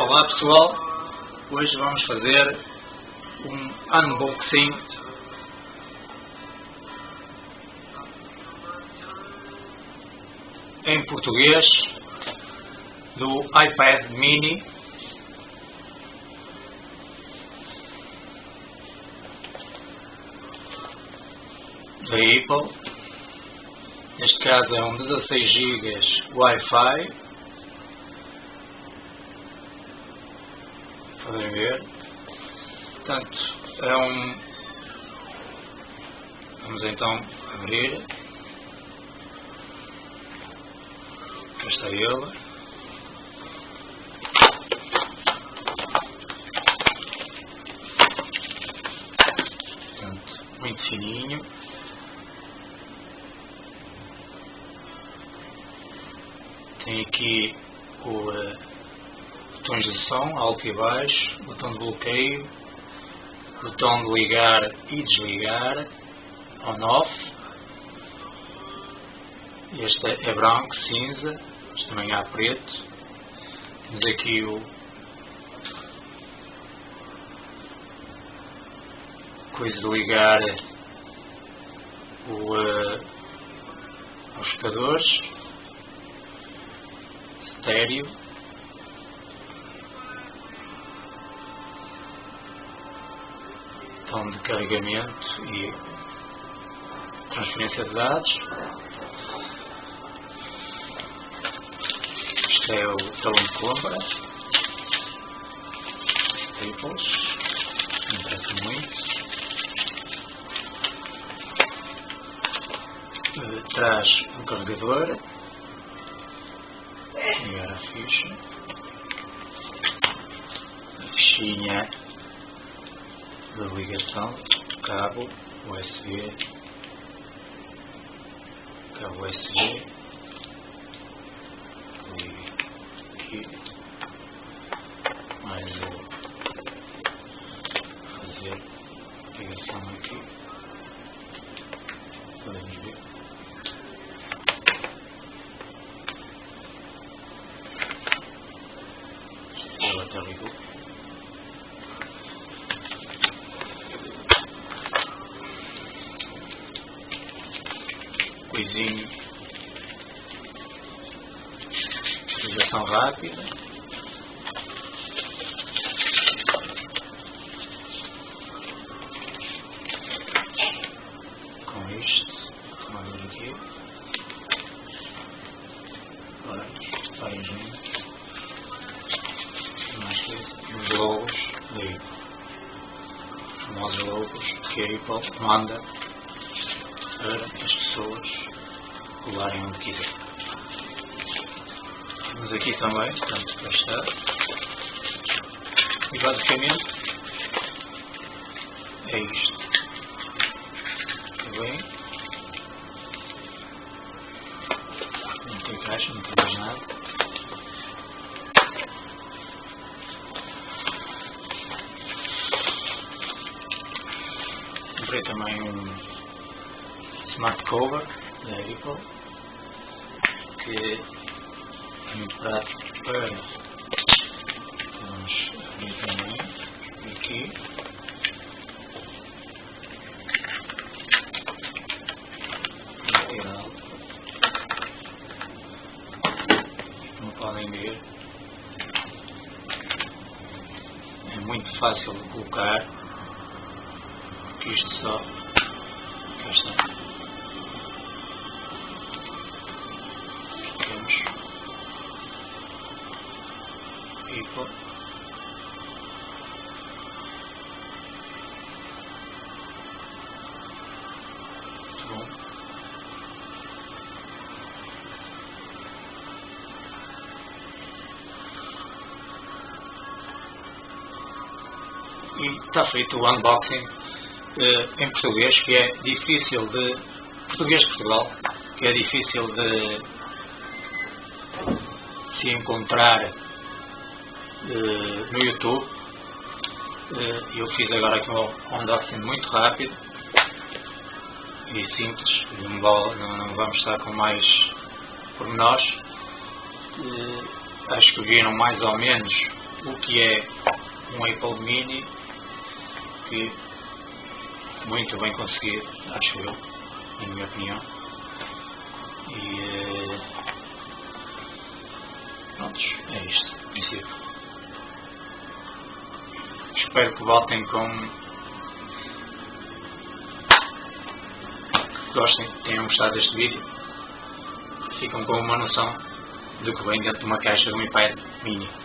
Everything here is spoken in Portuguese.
Olá pessoal, hoje vamos fazer um unboxing em português do iPad mini da Apple. Neste caso é um 16 GB Wi-Fi. Podem ver. Portanto, vamos então abrir. Aqui está ele. Portanto, muito fininho. Tem aqui botões de som, alto e baixo, botão de bloqueio, botão de ligar e desligar, on-off. Este é branco, cinza, este também há preto. Temos aqui coisa de ligar os secadores, estéreo. Botão de carregamento e transferência de dados. Este é o talão de compra. Staples. Me interessa muito. Traz um carregador. Ligar a ficha. A fichinha da ligação, cabo USB, liga aqui, mais fazer ligação aqui, podemos ver. Ela até ligou. Coisinho, ligação rápida, com isto, vamos ver aqui, vários juntos, mais os logos, daí, os famosos logos que a Apple manda para as pessoas colarem onde quiser. Temos aqui também, portanto, cá está. E basicamente é isto. Está bem? Não tem caixa, não tem mais nada. Comprei também um smart cover da Apple, que é muito prático para, vamos abrir também aqui, lateral, como podem ver, é muito fácil de colocar, porque isto só, cá está. Apple. Muito bom. E está feito o unboxing em português, que é difícil de... Português de Portugal, que é difícil de se encontrar no YouTube. Eu fiz agora aqui um unboxing muito rápido e simples, não vamos estar com mais pormenores. Acho que viram mais ou menos o que é um Apple Mini, que muito bem conseguido, acho eu, na minha opinião. E pronto, é isto, em princípio. Espero que voltem com... que gostem, tenham gostado deste vídeo. Ficam com uma noção do que vem dentro de uma caixa de um iPad Mini.